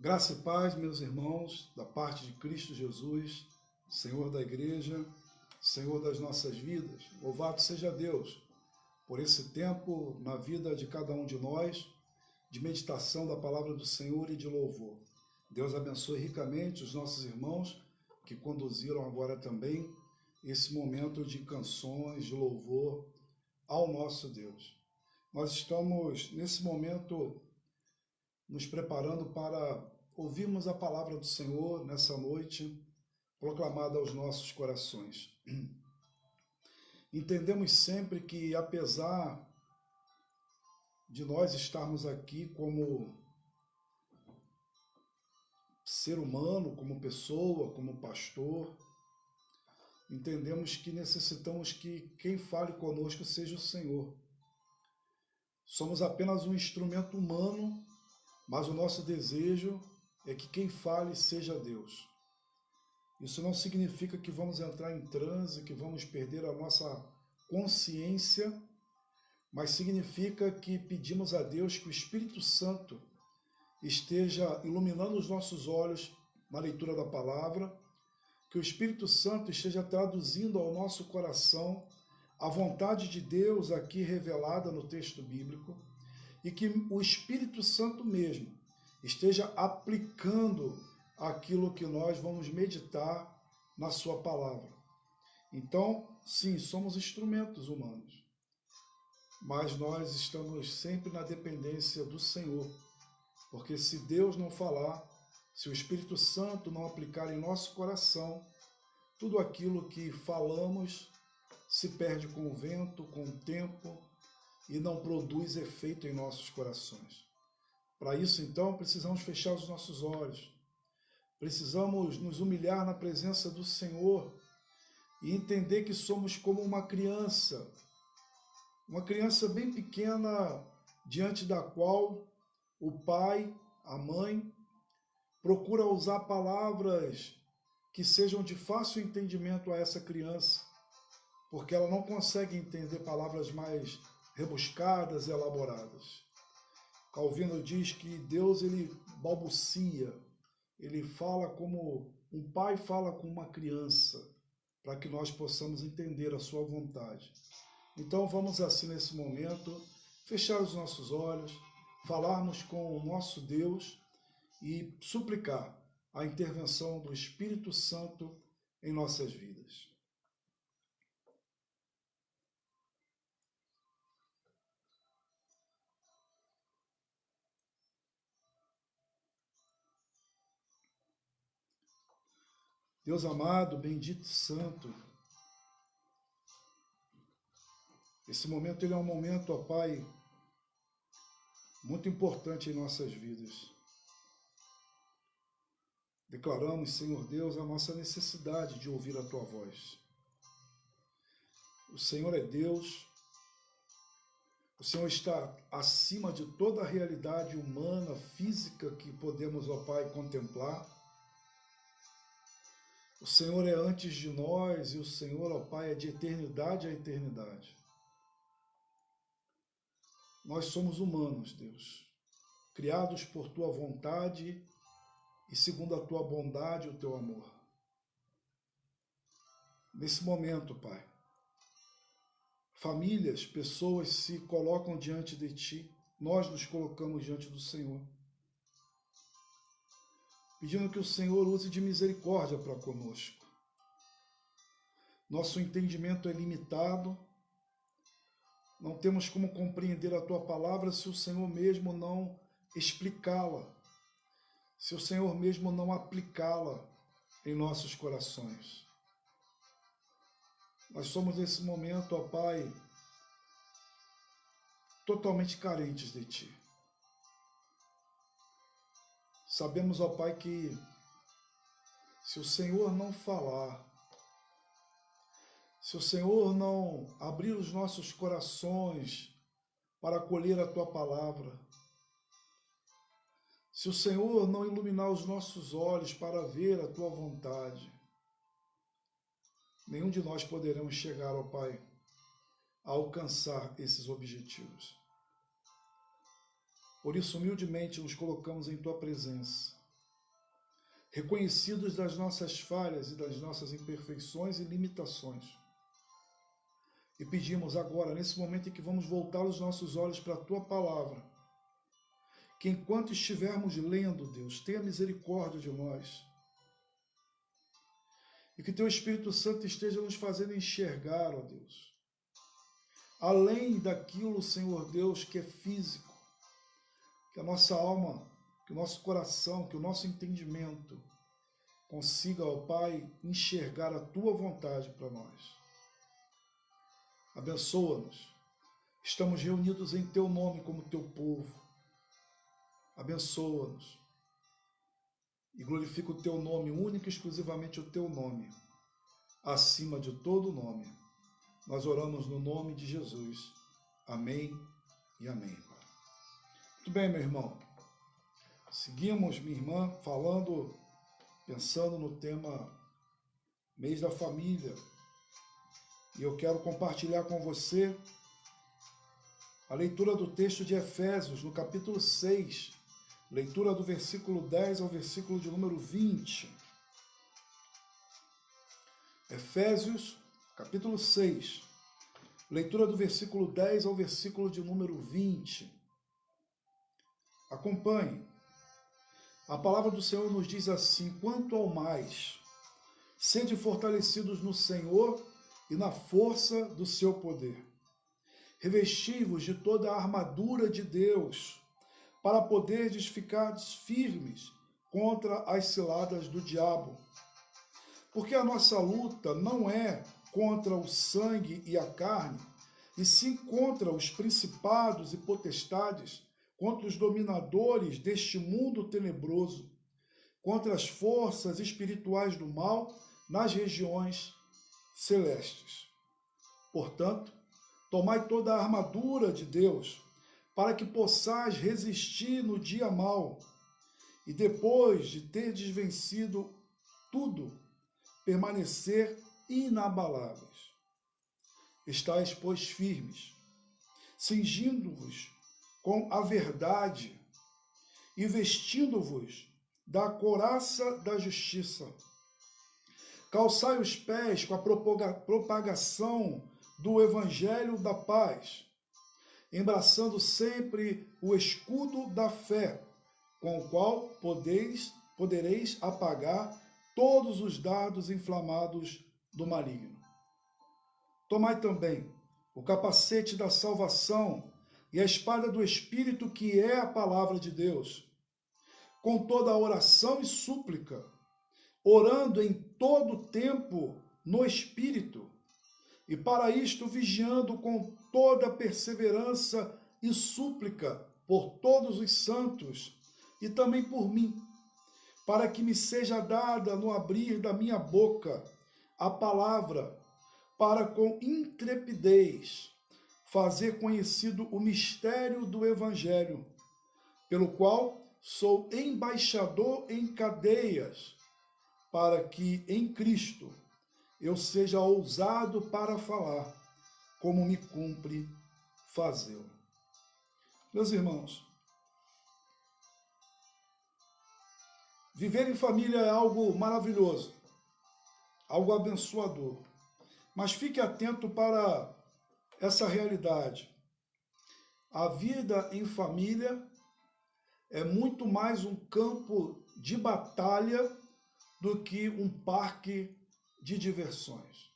Graça e paz, meus irmãos, da parte de Cristo Jesus, Senhor da Igreja, Senhor das nossas vidas. Louvado seja Deus por esse tempo na vida de cada um de nós, de meditação da palavra do Senhor e de louvor. Deus abençoe ricamente os nossos irmãos que conduziram agora também esse momento de canções, de louvor ao nosso Deus. Nós estamos, nesse momento, nos preparando para ouvirmos a palavra do Senhor nessa noite, proclamada aos nossos corações. Entendemos sempre que, apesar de nós estarmos aqui como ser humano, como pessoa, como pastor, entendemos que necessitamos que quem fale conosco seja o Senhor. Somos apenas um instrumento humano, mas o nosso desejo é que quem fale seja Deus. Isso não significa que vamos entrar em transe, que vamos perder a nossa consciência, mas significa que pedimos a Deus que o Espírito Santo esteja iluminando os nossos olhos na leitura da palavra, que o Espírito Santo esteja traduzindo ao nosso coração a vontade de Deus aqui revelada no texto bíblico, e que o Espírito Santo mesmo esteja aplicando aquilo que nós vamos meditar na sua palavra. Então, sim, somos instrumentos humanos, mas nós estamos sempre na dependência do Senhor, porque se Deus não falar, se o Espírito Santo não aplicar em nosso coração, tudo aquilo que falamos se perde com o vento, com o tempo, e não produz efeito em nossos corações. Para isso, então, precisamos fechar os nossos olhos, precisamos nos humilhar na presença do Senhor e entender que somos como uma criança bem pequena, diante da qual o pai, a mãe, procura usar palavras que sejam de fácil entendimento a essa criança, porque ela não consegue entender palavras mais rebuscadas e elaboradas. Calvino diz que Deus, ele balbucia, ele fala como um pai fala com uma criança, para que nós possamos entender a sua vontade. Então vamos assim nesse momento, fechar os nossos olhos, falarmos com o nosso Deus e suplicar a intervenção do Espírito Santo em nossas vidas. Deus amado, bendito e santo, esse momento ele é um momento, ó Pai, muito importante em nossas vidas. Declaramos, Senhor Deus, a nossa necessidade de ouvir a Tua voz. O Senhor é Deus, o Senhor está acima de toda a realidade humana, física que podemos, ó Pai, contemplar. O Senhor é antes de nós e o Senhor, ó Pai, é de eternidade a eternidade. Nós somos humanos, Deus, criados por Tua vontade e segundo a Tua bondade e o Teu amor. Nesse momento, Pai, famílias, pessoas se colocam diante de Ti, nós nos colocamos diante do Senhor, pedindo que o Senhor use de misericórdia para conosco. Nosso entendimento é limitado, não temos como compreender a Tua palavra se o Senhor mesmo não explicá-la, se o Senhor mesmo não aplicá-la em nossos corações. Nós somos nesse momento, ó Pai, totalmente carentes de Ti. Sabemos, ó Pai, que se o Senhor não falar, se o Senhor não abrir os nossos corações para acolher a Tua palavra, se o Senhor não iluminar os nossos olhos para ver a Tua vontade, nenhum de nós poderemos chegar, ó Pai, a alcançar esses objetivos. Por isso, humildemente, nos colocamos em Tua presença, reconhecidos das nossas falhas e das nossas imperfeições e limitações. E pedimos agora, nesse momento em que vamos voltar os nossos olhos para a Tua Palavra, que enquanto estivermos lendo, Deus, tenha misericórdia de nós. E que Teu Espírito Santo esteja nos fazendo enxergar, ó Deus, além daquilo, Senhor Deus, que é físico, que a nossa alma, que o nosso coração, que o nosso entendimento consiga, ó Pai, enxergar a Tua vontade para nós. Abençoa-nos. Estamos reunidos em Teu nome como Teu povo. Abençoa-nos. E glorifica o Teu nome, único e exclusivamente o Teu nome, acima de todo nome. Nós oramos no nome de Jesus. Amém e amém. Muito bem, meu irmão. Seguimos, minha irmã, pensando no tema Mês da Família. E eu quero compartilhar com você a leitura do texto de Efésios, no capítulo 6, leitura do versículo 10 ao versículo de número 20. Efésios, capítulo 6, leitura do versículo 10 ao versículo de número 20. Acompanhe. A palavra do Senhor nos diz assim: quanto ao mais, sede fortalecidos no Senhor e na força do seu poder. Revesti-vos de toda a armadura de Deus, para poderdes ficar firmes contra as ciladas do diabo. Porque a nossa luta não é contra o sangue e a carne, e sim contra os principados e potestades, contra os dominadores deste mundo tenebroso, contra as forças espirituais do mal nas regiões celestes. Portanto, tomai toda a armadura de Deus, para que possais resistir no dia mau, e depois de terdes vencido tudo, permanecer inabaláveis. Estais, pois, firmes, cingindo-vos com a verdade e vestindo-vos da couraça da justiça. Calçai os pés com a propagação do evangelho da paz, embraçando sempre o escudo da fé, com o qual podereis apagar todos os dardos inflamados do maligno. Tomai também o capacete da salvação e a espada do Espírito, que é a palavra de Deus, com toda a oração e súplica, orando em todo tempo no Espírito, e para isto vigiando com toda perseverança e súplica por todos os santos, e também por mim, para que me seja dada no abrir da minha boca a palavra, para com intrepidez fazer conhecido o mistério do Evangelho, pelo qual sou embaixador em cadeias, para que em Cristo eu seja ousado para falar, como me cumpre fazê-lo. Meus irmãos, viver em família é algo maravilhoso, algo abençoador. Mas fique atento para essa realidade. A vida em família é muito mais um campo de batalha do que um parque de diversões.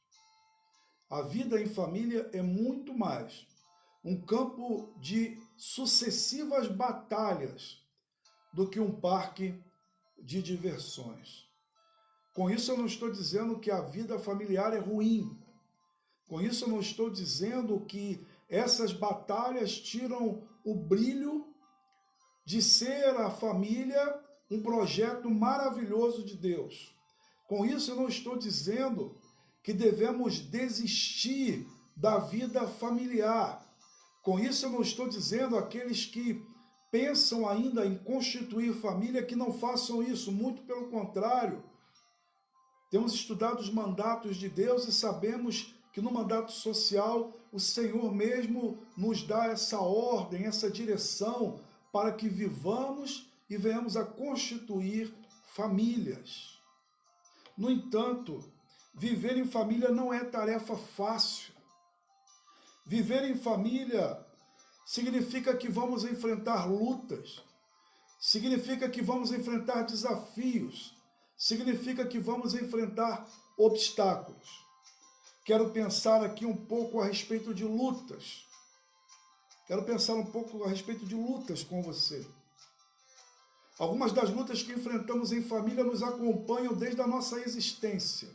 A vida em família é muito mais um campo de sucessivas batalhas do que um parque de diversões. Com isso eu não estou dizendo que a vida familiar é ruim. Com isso eu não estou dizendo que essas batalhas tiram o brilho de ser a família um projeto maravilhoso de Deus. Com isso eu não estou dizendo que devemos desistir da vida familiar. Com isso eu não estou dizendo àqueles que pensam ainda em constituir família que não façam isso, muito pelo contrário. Temos estudado os mandatos de Deus e sabemos que no mandato social o Senhor mesmo nos dá essa ordem, essa direção para que vivamos e venhamos a constituir famílias. No entanto, viver em família não é tarefa fácil. Viver em família significa que vamos enfrentar lutas, significa que vamos enfrentar desafios, significa que vamos enfrentar obstáculos. Quero pensar aqui um pouco a respeito de lutas. Quero pensar um pouco a respeito de lutas com você. Algumas das lutas que enfrentamos em família nos acompanham desde a nossa existência.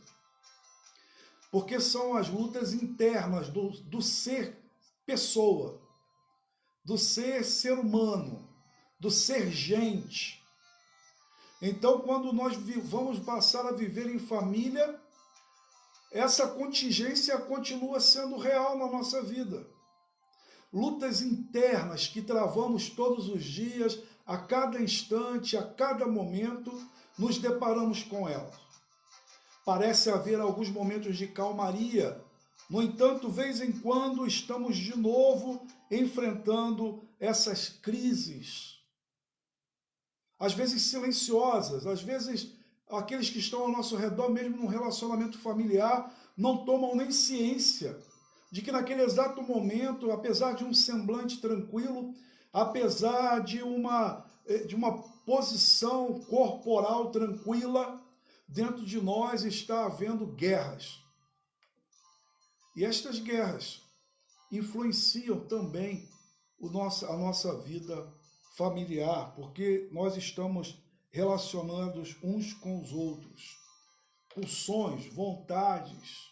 Porque são as lutas internas do ser pessoa, do ser humano, do ser gente. Então, quando nós vamos passar a viver em família, essa contingência continua sendo real na nossa vida. Lutas internas que travamos todos os dias, a cada instante, a cada momento, nos deparamos com elas. Parece haver alguns momentos de calmaria, no entanto, vez em quando, estamos de novo enfrentando essas crises. Às vezes silenciosas, às vezes aqueles que estão ao nosso redor, mesmo num relacionamento familiar, não tomam nem ciência de que naquele exato momento, apesar de um semblante tranquilo, apesar de uma posição corporal tranquila, dentro de nós está havendo guerras. E estas guerras influenciam também a nossa vida familiar, porque nós estamos relacionados uns com os outros. Pulsões, vontades,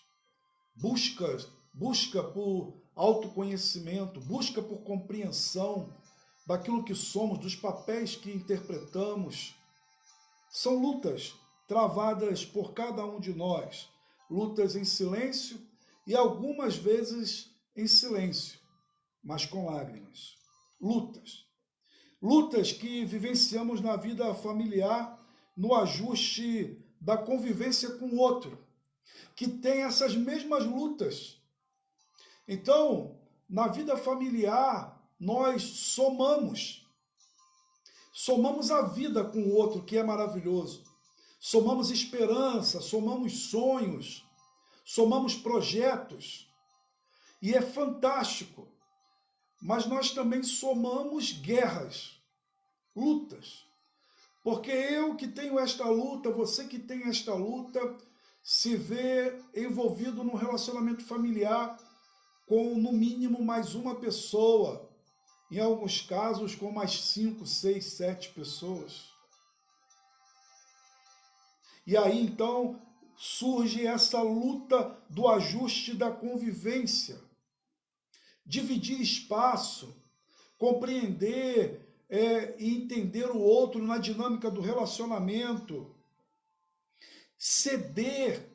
busca por autoconhecimento, busca por compreensão daquilo que somos, dos papéis que interpretamos. São lutas travadas por cada um de nós, lutas em silêncio e algumas vezes em silêncio, mas com lágrimas. Lutas que vivenciamos na vida familiar, no ajuste da convivência com o outro, que tem essas mesmas lutas. Então, na vida familiar, nós somamos a vida com o outro, que é maravilhoso. Somamos esperança, somamos sonhos, somamos projetos, e é fantástico. Mas nós também somamos guerras, lutas. Porque eu que tenho esta luta, você que tem esta luta, se vê envolvido num relacionamento familiar com, no mínimo, mais uma pessoa. Em alguns casos, com mais 5, 6, 7 pessoas. E aí, então, surge essa luta do ajuste da convivência. Dividir espaço, compreender e entender o outro na dinâmica do relacionamento. Ceder,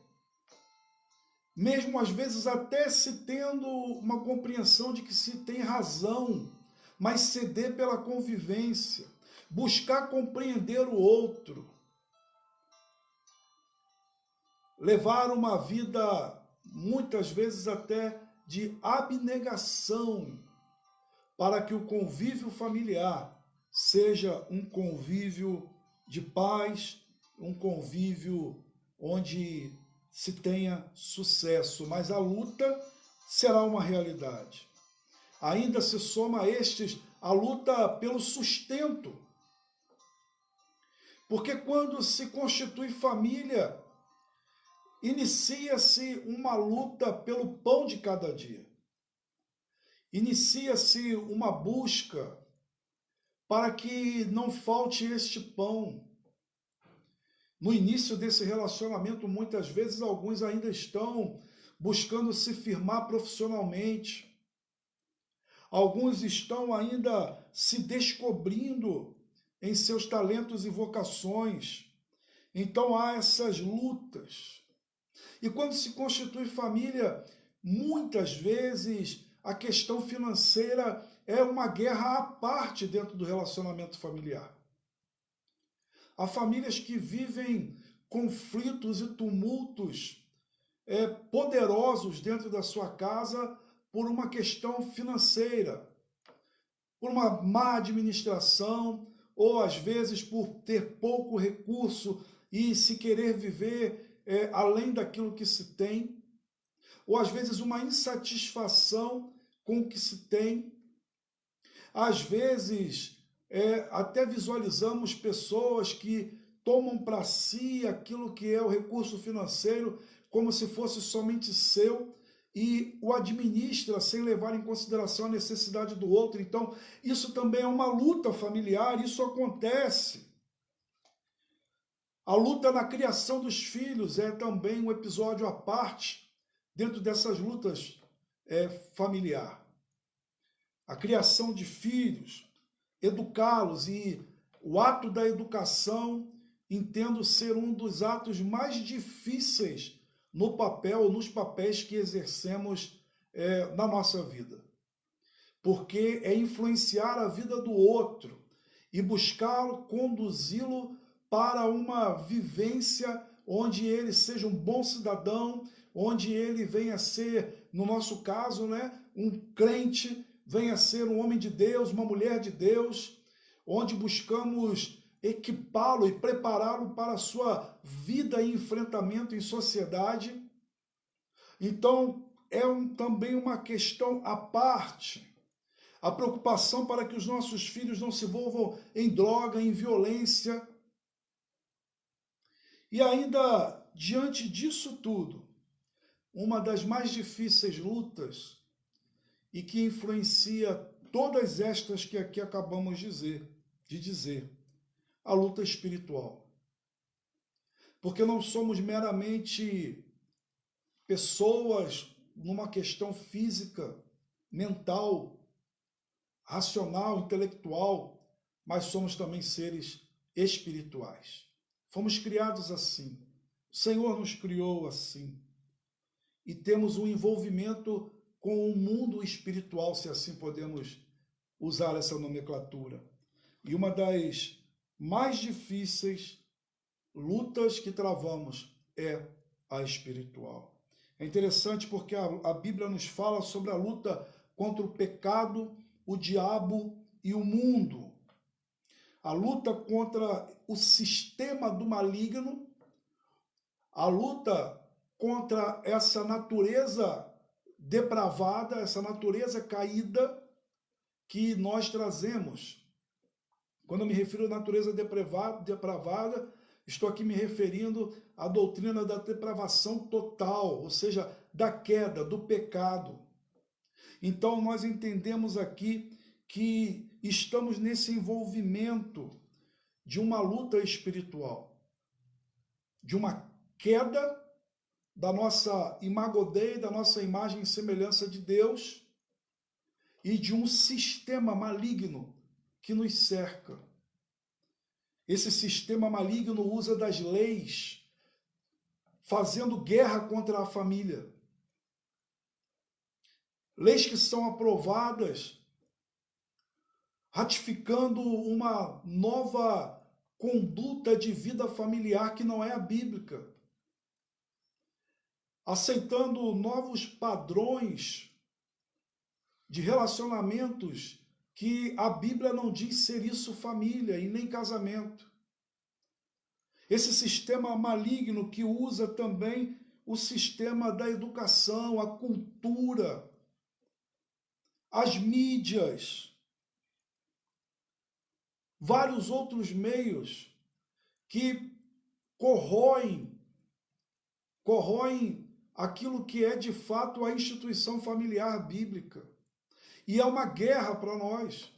mesmo às vezes até se tendo uma compreensão de que se tem razão, mas ceder pela convivência, buscar compreender o outro, levar uma vida, muitas vezes até de abnegação, para que o convívio familiar seja um convívio de paz, um convívio onde se tenha sucesso, mas a luta será uma realidade. Ainda se soma a estes a luta pelo sustento. Porque quando se constitui família, inicia-se uma luta pelo pão de cada dia. Inicia-se uma busca para que não falte este pão. No início desse relacionamento, muitas vezes, alguns ainda estão buscando se firmar profissionalmente. Alguns estão ainda se descobrindo em seus talentos e vocações. Então há essas lutas. E quando se constitui família, muitas vezes a questão financeira é uma guerra à parte dentro do relacionamento familiar. Há famílias que vivem conflitos e tumultos poderosos dentro da sua casa por uma questão financeira, por uma má administração, ou às vezes por ter pouco recurso e se querer viver além daquilo que se tem, ou às vezes uma insatisfação com o que se tem. Às vezes, até visualizamos pessoas que tomam para si aquilo que é o recurso financeiro como se fosse somente seu e o administra sem levar em consideração a necessidade do outro. Então, isso também é uma luta familiar, isso acontece. A luta na criação dos filhos é também um episódio à parte dentro dessas lutas familiar. A criação de filhos, educá-los, e o ato da educação entendo ser um dos atos mais difíceis no papel, nos papéis que exercemos na nossa vida. Porque é influenciar a vida do outro e buscar conduzi-lo para uma vivência onde ele seja um bom cidadão, onde ele venha a ser, no nosso caso, um crente, venha a ser um homem de Deus, uma mulher de Deus, onde buscamos equipá-lo e prepará-lo para a sua vida e enfrentamento em sociedade. Então, também uma questão à parte. A preocupação para que os nossos filhos não se envolvam em droga, em violência. E ainda, diante disso tudo, uma das mais difíceis lutas e que influencia todas estas que aqui acabamos de dizer, a luta espiritual. Porque não somos meramente pessoas numa questão física, mental, racional, intelectual, mas somos também seres espirituais. Fomos criados assim. O Senhor nos criou assim. E temos um envolvimento com o mundo espiritual, se assim podemos usar essa nomenclatura. E uma das mais difíceis lutas que travamos é a espiritual. É interessante porque a Bíblia nos fala sobre a luta contra o pecado, o diabo e o mundo. A luta contra o sistema do maligno, a luta contra essa natureza depravada, essa natureza caída que nós trazemos. Quando eu me refiro à natureza depravada, estou aqui me referindo à doutrina da depravação total, ou seja, da queda, do pecado. Então, nós entendemos aqui que estamos nesse envolvimento de uma luta espiritual, de uma queda da nossa imago Dei, da nossa imagem e semelhança de Deus, e de um sistema maligno que nos cerca. Esse sistema maligno usa das leis, fazendo guerra contra a família. Leis que são aprovadas, ratificando uma nova conduta de vida familiar que não é a bíblica. Aceitando novos padrões de relacionamentos que a Bíblia não diz ser isso família e nem casamento. Esse sistema maligno que usa também o sistema da educação, a cultura, as mídias, vários outros meios que corroem aquilo que é de fato a instituição familiar bíblica. E é uma guerra para nós.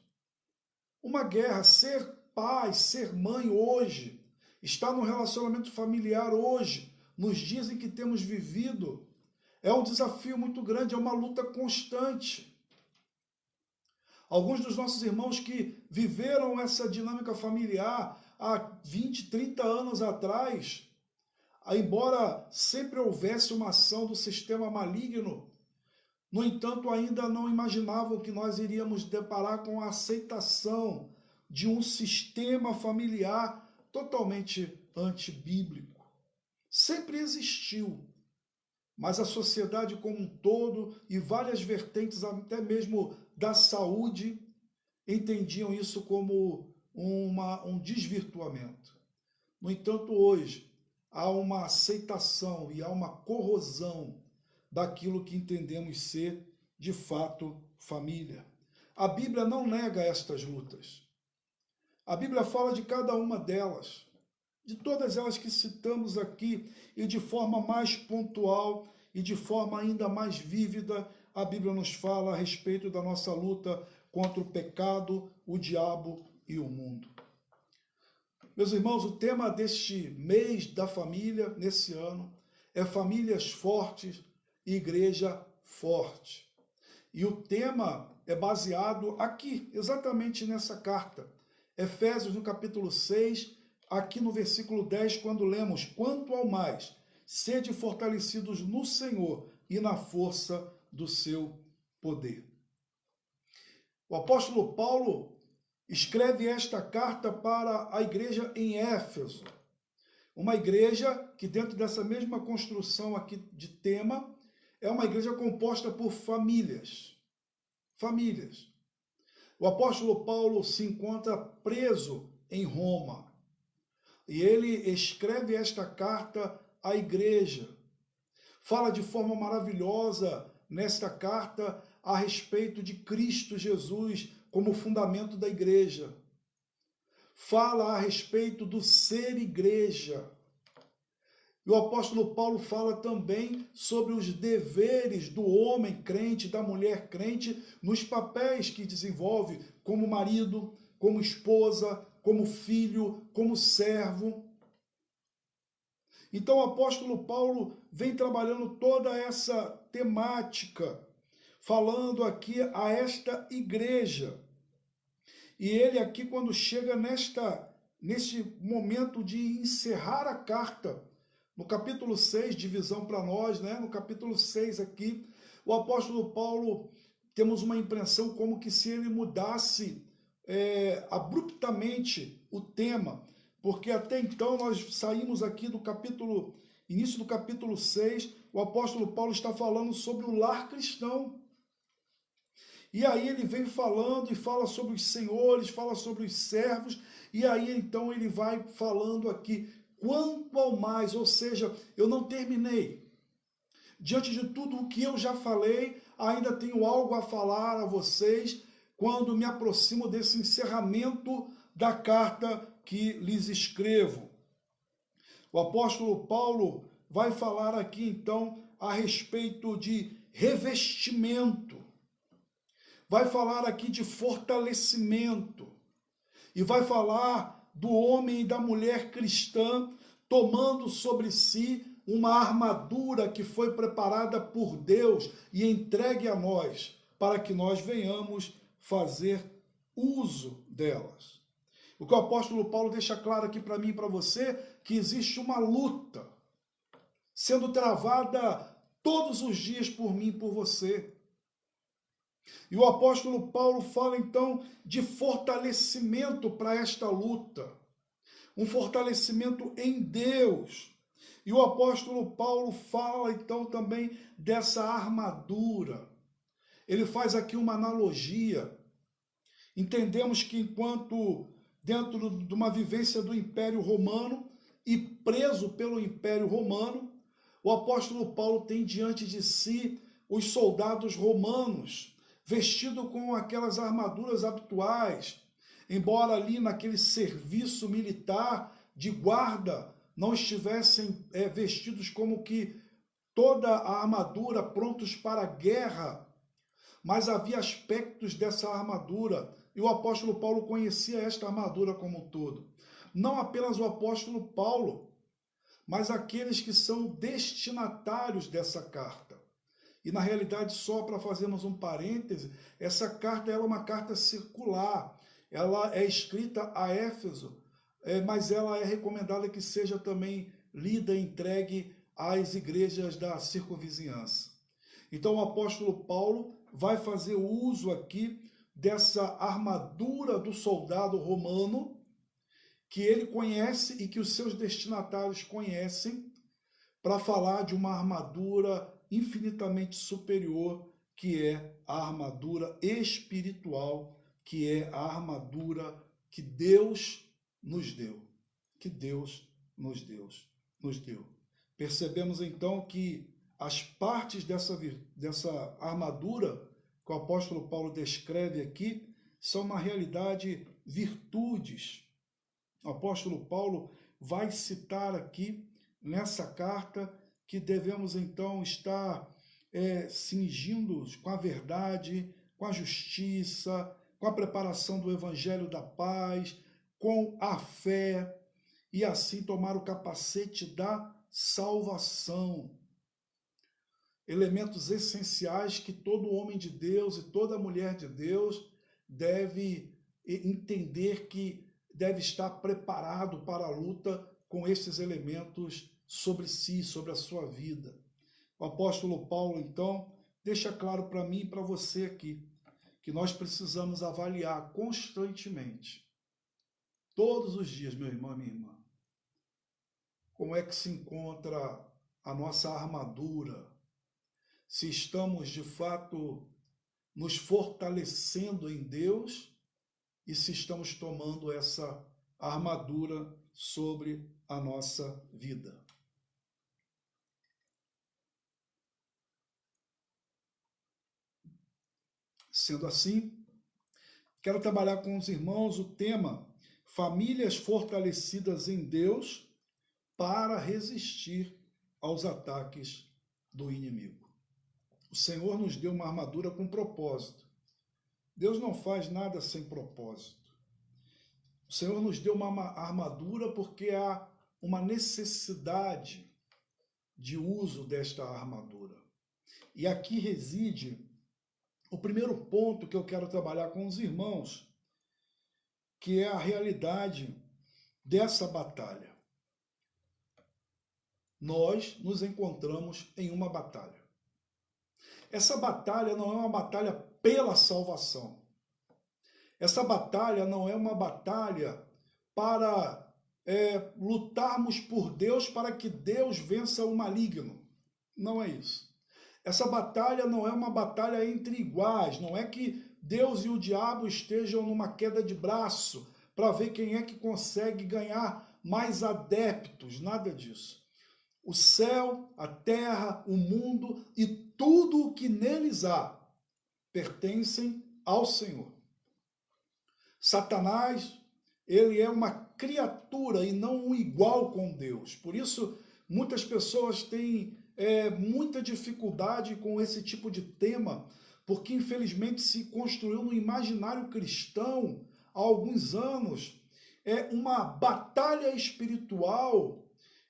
Uma guerra. Ser pai, ser mãe hoje, estar no relacionamento familiar hoje, nos dias em que temos vivido, é um desafio muito grande, é uma luta constante. Alguns dos nossos irmãos que viveram essa dinâmica familiar há 20, 30 anos atrás, embora sempre houvesse uma ação do sistema maligno, no entanto, ainda não imaginavam que nós iríamos deparar com a aceitação de um sistema familiar totalmente antibíblico. Sempre existiu, mas a sociedade como um todo e várias vertentes, até mesmo da saúde, entendiam isso como um desvirtuamento. No entanto, hoje, há uma aceitação e há uma corrosão daquilo que entendemos ser, de fato, família. A Bíblia não nega estas lutas. A Bíblia fala de cada uma delas, de todas elas que citamos aqui, e de forma mais pontual e de forma ainda mais vívida, a Bíblia nos fala a respeito da nossa luta contra o pecado, o diabo e o mundo. Meus irmãos, o tema deste mês da família, nesse ano, é famílias fortes e igreja forte. E o tema é baseado aqui, exatamente nessa carta. Efésios, no capítulo 6, aqui no versículo 10, quando lemos: quanto ao mais, sede fortalecidos no Senhor e na força do seu poder. O apóstolo Paulo escreve esta carta para a igreja em Éfeso, uma igreja que, dentro dessa mesma construção aqui de tema, é uma igreja composta por famílias. Famílias. O apóstolo Paulo se encontra preso em Roma e ele escreve esta carta à igreja. Fala de forma maravilhosa nesta carta a respeito de Cristo Jesus como fundamento da igreja. Fala a respeito do ser igreja. E o apóstolo Paulo fala também sobre os deveres do homem crente, da mulher crente, nos papéis que desenvolve como marido, como esposa, como filho, como servo. Então o apóstolo Paulo vem trabalhando toda essa temática, falando aqui a esta igreja. E ele aqui, quando chega neste momento de encerrar a carta, no capítulo 6, divisão para nós, né? No capítulo 6 aqui, o apóstolo Paulo, temos uma impressão como que se ele mudasse abruptamente o tema, porque até então nós saímos aqui do início do capítulo 6, o apóstolo Paulo está falando sobre o lar cristão. E aí ele vem falando e fala sobre os senhores, fala sobre os servos, e aí então ele vai falando aqui, quanto ao mais, ou seja, eu não terminei. Diante de tudo o que eu já falei, ainda tenho algo a falar a vocês quando me aproximo desse encerramento da carta que lhes escrevo. O apóstolo Paulo vai falar aqui então a respeito de revestimento. Vai falar aqui de fortalecimento. E vai falar do homem e da mulher cristã tomando sobre si uma armadura que foi preparada por Deus e entregue a nós, para que nós venhamos fazer uso delas. O que o apóstolo Paulo deixa claro aqui para mim e para você, que existe uma luta sendo travada todos os dias por mim e por você. E o apóstolo Paulo fala então de fortalecimento para esta luta, um fortalecimento em Deus. E o apóstolo Paulo fala então também dessa armadura. Ele faz aqui uma analogia. Entendemos que enquanto dentro de uma vivência do Império Romano e preso pelo Império Romano, o apóstolo Paulo tem diante de si os soldados romanos, vestido com aquelas armaduras habituais, embora ali naquele serviço militar de guarda não estivessem vestidos como que toda a armadura prontos para a guerra, mas havia aspectos dessa armadura, e o apóstolo Paulo conhecia esta armadura como um todo. Não apenas o apóstolo Paulo, mas aqueles que são destinatários dessa carta. E na realidade, só para fazermos um parêntese, essa carta é uma carta circular. Ela é escrita a Éfeso, mas ela é recomendada que seja também lida e entregue às igrejas da circunvizinhança. Então o apóstolo Paulo vai fazer uso aqui dessa armadura do soldado romano, que ele conhece e que os seus destinatários conhecem, para falar de uma armadura infinitamente superior, que é a armadura espiritual, que é a armadura que Deus nos deu. Que Deus nos deu. Percebemos então que as partes dessa armadura que o apóstolo Paulo descreve aqui são, na realidade, virtudes. O apóstolo Paulo vai citar aqui nessa carta que devemos então estar cingindo-os com a verdade, com a justiça, com a preparação do evangelho da paz, com a fé, e assim tomar o capacete da salvação. Elementos essenciais que todo homem de Deus e toda mulher de Deus deve entender que deve estar preparado para a luta com esses elementos sobre si, sobre a sua vida. O apóstolo Paulo, então, deixa claro para mim e para você aqui que nós precisamos avaliar constantemente, todos os dias, meu irmão, minha irmã, como é que se encontra a nossa armadura, se estamos, de fato, nos fortalecendo em Deus e se estamos tomando essa armadura sobre a nossa vida. Sendo assim, quero trabalhar com os irmãos o tema famílias fortalecidas em Deus para resistir aos ataques do inimigo. O Senhor nos deu uma armadura com propósito. Deus não faz nada sem propósito. O Senhor nos deu uma armadura porque há uma necessidade de uso desta armadura. E aqui reside o primeiro ponto que eu quero trabalhar com os irmãos, que é a realidade dessa batalha. Nós nos encontramos em uma batalha. Essa batalha não é uma batalha pela salvação. Essa batalha não é uma batalha para lutarmos por Deus para que Deus vença o maligno. Não é isso. Essa batalha não é uma batalha entre iguais, não é que Deus e o diabo estejam numa queda de braço para ver quem é que consegue ganhar mais adeptos, nada disso. O céu, a terra, o mundo e tudo o que neles há pertencem ao Senhor. Satanás, ele é uma criatura e não um igual com Deus. Por isso, muitas pessoas têm muita dificuldade com esse tipo de tema, porque infelizmente se construiu no imaginário cristão há alguns anos uma batalha espiritual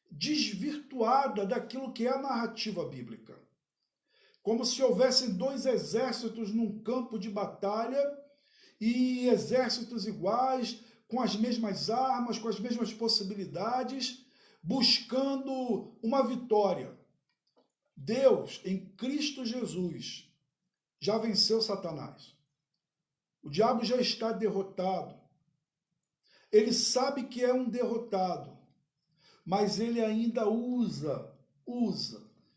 desvirtuada daquilo que é a narrativa bíblica. Como se houvessem dois exércitos num campo de batalha e exércitos iguais, com as mesmas armas, com as mesmas possibilidades, buscando uma vitória. Deus, em Cristo Jesus, já venceu Satanás. O diabo já está derrotado. Ele sabe que é um derrotado, mas ele ainda usa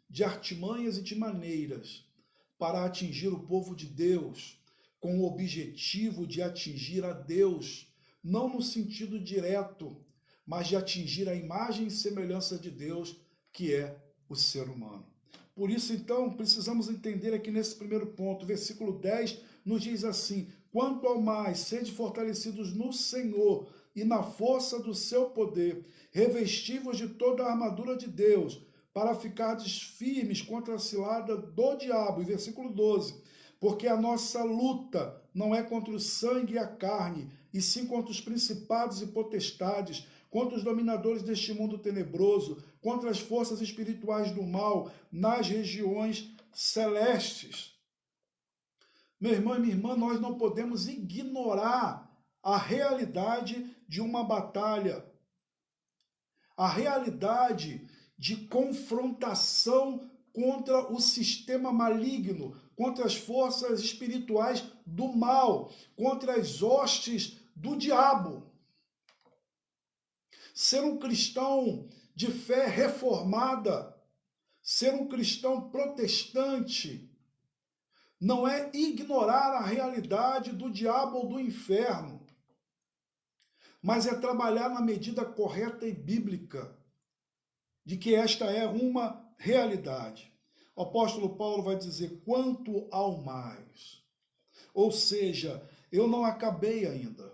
de artimanhas e de maneiras para atingir o povo de Deus, com o objetivo de atingir a Deus, não no sentido direto, mas de atingir a imagem e semelhança de Deus, que é o ser humano. Por isso, então, precisamos entender aqui nesse primeiro ponto, versículo 10 nos diz assim: quanto ao mais, sede fortalecidos no Senhor e na força do seu poder, revestivos de toda a armadura de Deus, para ficardes firmes contra a cilada do diabo. E versículo 12, porque a nossa luta não é contra o sangue e a carne, e sim contra os principados e potestades, contra os dominadores deste mundo tenebroso, contra as forças espirituais do mal nas regiões celestes. Meu irmão e minha irmã, nós não podemos ignorar a realidade de uma batalha, a realidade de confrontação contra o sistema maligno, contra as forças espirituais do mal, contra as hostes do diabo. Ser um cristão de fé reformada, ser um cristão protestante, não é ignorar a realidade do diabo ou do inferno. mas é trabalhar na medida correta e bíblica de que esta é uma realidade. O apóstolo Paulo vai dizer, quanto ao mais. Ou seja, eu não acabei ainda.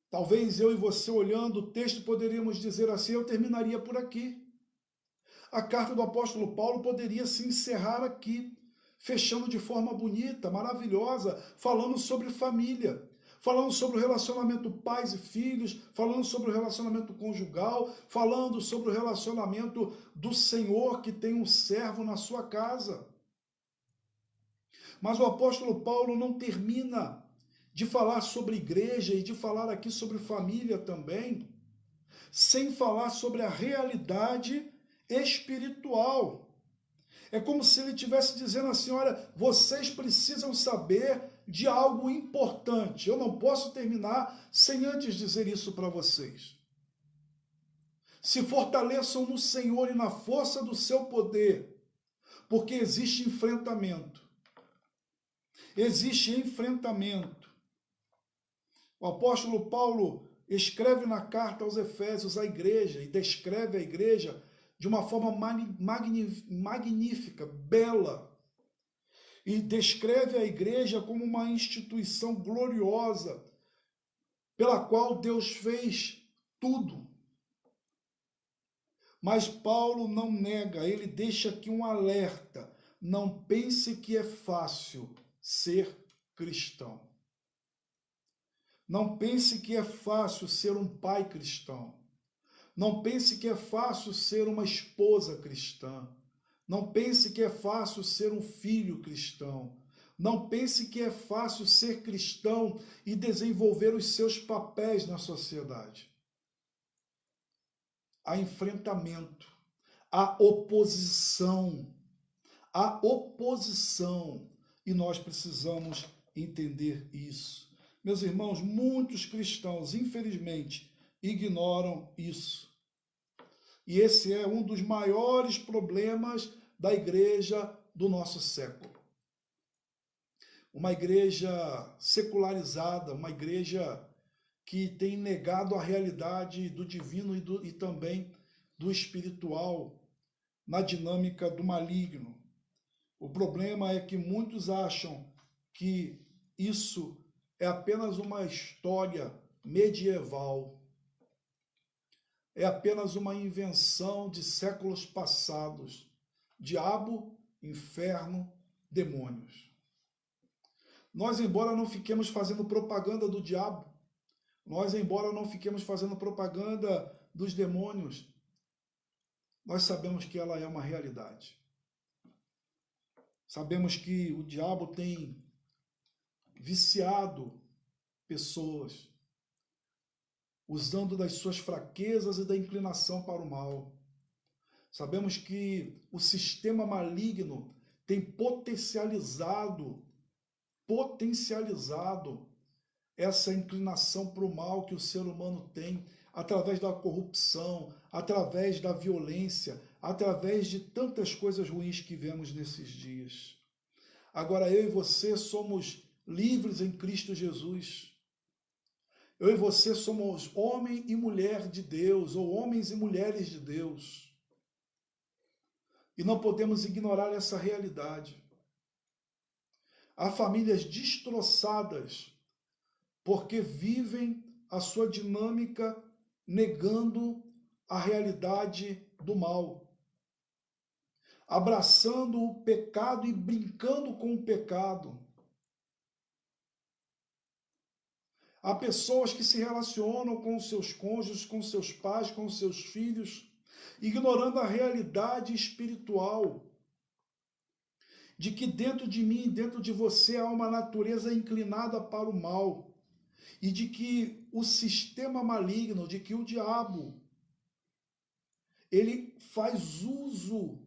Talvez eu e você, olhando o texto, poderíamos dizer assim, eu terminaria por aqui. A carta do apóstolo Paulo poderia se encerrar aqui, fechando de forma bonita, maravilhosa, falando sobre família, falando sobre o relacionamento pais e filhos, falando sobre o relacionamento conjugal, falando sobre o relacionamento do Senhor que tem um servo na sua casa. Mas o apóstolo Paulo não termina de falar sobre igreja e de falar aqui sobre família também, sem falar sobre a realidade espiritual. É como se ele estivesse dizendo assim, olha, vocês precisam saber de algo importante. Eu não posso terminar sem antes dizer isso para vocês. Se fortaleçam no Senhor e na força do seu poder, porque existe enfrentamento. Existe enfrentamento. O apóstolo Paulo escreve na carta aos Efésios a igreja e descreve a igreja de uma forma magnífica, bela. E descreve a igreja como uma instituição gloriosa, pela qual Deus fez tudo. Mas Paulo não nega, ele deixa aqui um alerta. Não pense que é fácil ser cristão. Não pense que é fácil ser um pai cristão. Não pense que é fácil ser uma esposa cristã. Não pense que é fácil ser um filho cristão. Não pense que é fácil ser cristão e desenvolver os seus papéis na sociedade. Há enfrentamento, há oposição. Há oposição. E nós precisamos entender isso. Meus irmãos, muitos cristãos, infelizmente, ignoram isso. E esse é um dos maiores problemas da igreja do nosso século. Uma igreja secularizada, uma igreja que tem negado a realidade do divino e também do espiritual na dinâmica do maligno. O problema é que muitos acham que isso é apenas uma história medieval. É apenas uma invenção de séculos passados. Diabo, inferno, demônios. Nós, embora não fiquemos fazendo propaganda do diabo, nós, embora não fiquemos fazendo propaganda dos demônios, nós sabemos que ela é uma realidade. Sabemos que o diabo tem viciado pessoas, usando das suas fraquezas e da inclinação para o mal. Sabemos que o sistema maligno tem potencializado essa inclinação para o mal que o ser humano tem, através da corrupção, através da violência, através de tantas coisas ruins que vemos nesses dias. Agora eu e você somos livres em Cristo Jesus. Eu e você somos homem e mulher de Deus, ou homens e mulheres de Deus. E não podemos ignorar essa realidade. Há famílias destroçadas porque vivem a sua dinâmica negando a realidade do mal, abraçando o pecado e brincando com o pecado. Há pessoas que se relacionam com os seus cônjuges, com seus pais, com os seus filhos, ignorando a realidade espiritual de que dentro de mim e dentro de você há uma natureza inclinada para o mal e de que o sistema maligno, de que o diabo, ele faz uso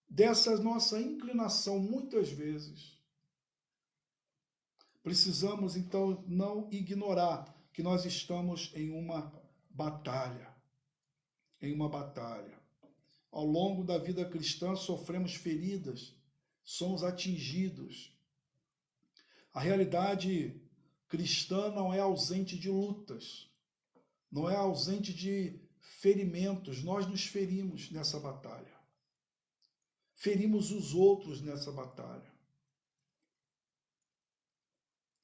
dessa nossa inclinação muitas vezes. Precisamos, então, não ignorar que nós estamos em uma batalha. Em uma batalha. Ao longo da vida cristã, sofremos feridas, somos atingidos. A realidade cristã não é ausente de lutas, não é ausente de ferimentos. Nós nos ferimos nessa batalha. Ferimos os outros nessa batalha.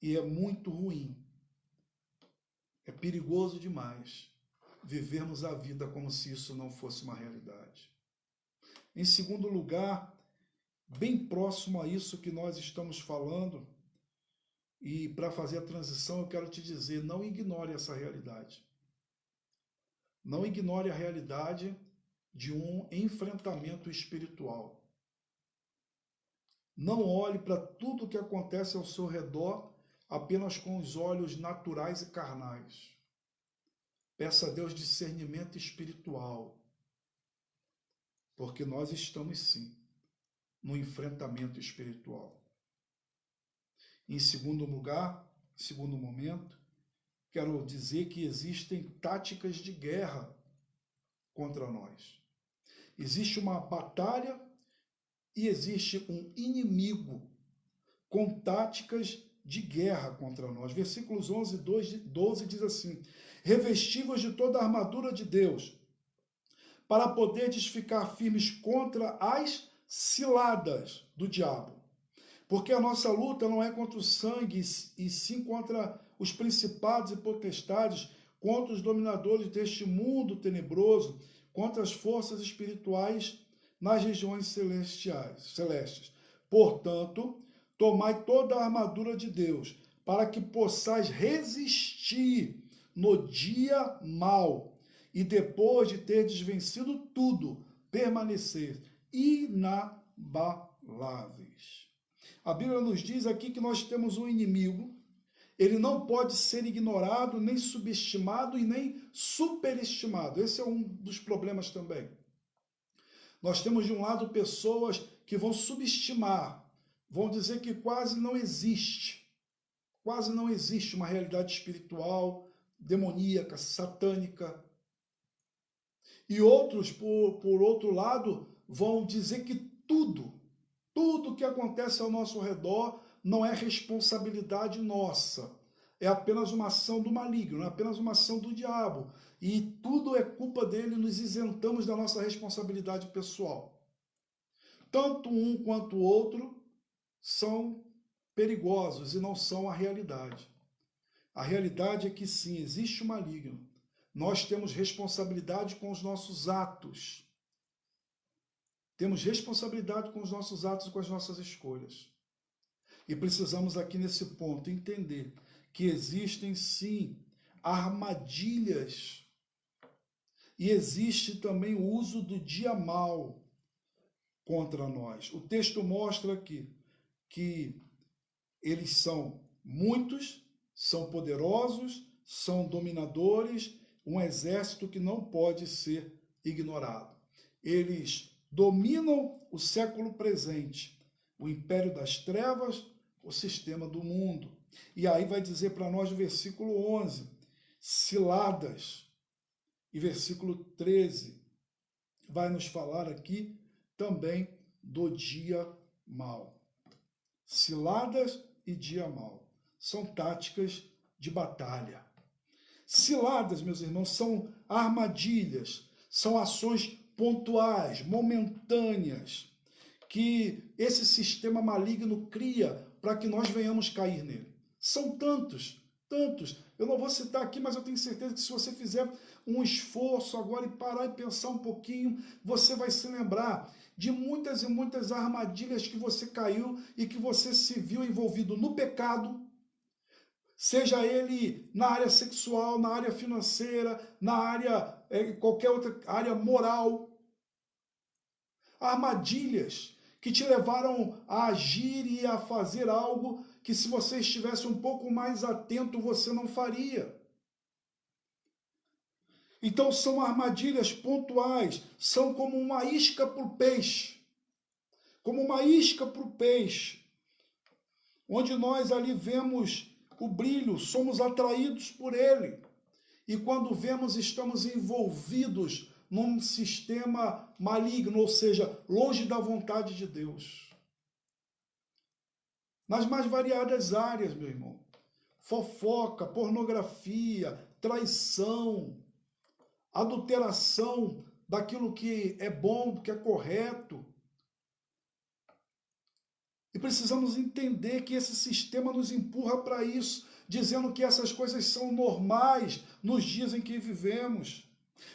E é muito ruim, é perigoso demais vivermos a vida como se isso não fosse uma realidade. Em segundo lugar, bem próximo a isso que nós estamos falando, e para fazer a transição eu quero te dizer, não ignore essa realidade. Não ignore a realidade de um enfrentamento espiritual. Não olhe para tudo o que acontece ao seu redor apenas com os olhos naturais e carnais. Peça a Deus discernimento espiritual, porque nós estamos sim no enfrentamento espiritual. Em segundo lugar, segundo momento, quero dizer que existem táticas de guerra contra nós. Existe uma batalha e existe um inimigo com táticas de guerra contra nós. Versículos 11 e 12 diz assim: revestivos de toda a armadura de Deus, para poderdes ficar firmes contra as ciladas do diabo. Porque a nossa luta não é contra o sangue, e sim contra os principados e potestades, contra os dominadores deste mundo tenebroso, contra as forças espirituais nas regiões celestes. Portanto, tomai toda a armadura de Deus, para que possais resistir no dia mau, e depois de terdes vencido tudo, permanecer inabaláveis. A Bíblia nos diz aqui que nós temos um inimigo, ele não pode ser ignorado, nem subestimado e nem superestimado. Esse é um dos problemas também. Nós temos de um lado pessoas que vão subestimar, vão dizer que quase não existe uma realidade espiritual, demoníaca, satânica. E outros, por outro lado, vão dizer que tudo que acontece ao nosso redor não é responsabilidade nossa. É apenas uma ação do maligno, é apenas uma ação do diabo. E tudo é culpa dele, nos isentamos da nossa responsabilidade pessoal. Tanto um quanto o outro são perigosos e não são a realidade. A realidade é que sim, existe o maligno. Nós temos responsabilidade com os nossos atos. Temos responsabilidade com os nossos atos e com as nossas escolhas. E precisamos aqui nesse ponto entender que existem sim armadilhas e existe também o uso do dia mau contra nós. O texto mostra aqui que eles são muitos, são poderosos, são dominadores, um exército que não pode ser ignorado. Eles dominam o século presente, o império das trevas, o sistema do mundo. E aí vai dizer para nós no versículo 11, ciladas. E versículo 13 vai nos falar aqui também do dia mau. Ciladas e dia mau são táticas de batalha. Ciladas, meus irmãos, são armadilhas, são ações pontuais, momentâneas, que esse sistema maligno cria para que nós venhamos cair nele. São tantos. Eu não vou citar aqui, mas eu tenho certeza que se você fizer um esforço agora e parar e pensar um pouquinho, você vai se lembrar de muitas e muitas armadilhas que você caiu e que você se viu envolvido no pecado, seja ele na área sexual, na área financeira, na área, qualquer outra área moral. Armadilhas que te levaram a agir e a fazer algo que, se você estivesse um pouco mais atento, você não faria. Então são armadilhas pontuais, são como uma isca para o peixe. Como uma isca para o peixe, onde nós ali vemos o brilho, somos atraídos por ele. E quando vemos, estamos envolvidos num sistema maligno, ou seja, longe da vontade de Deus. Nas mais variadas áreas, meu irmão. fofoca, pornografia, traição, adulteração daquilo que é bom, que é correto. E precisamos entender que esse sistema nos empurra para isso, dizendo que essas coisas são normais nos dias em que vivemos.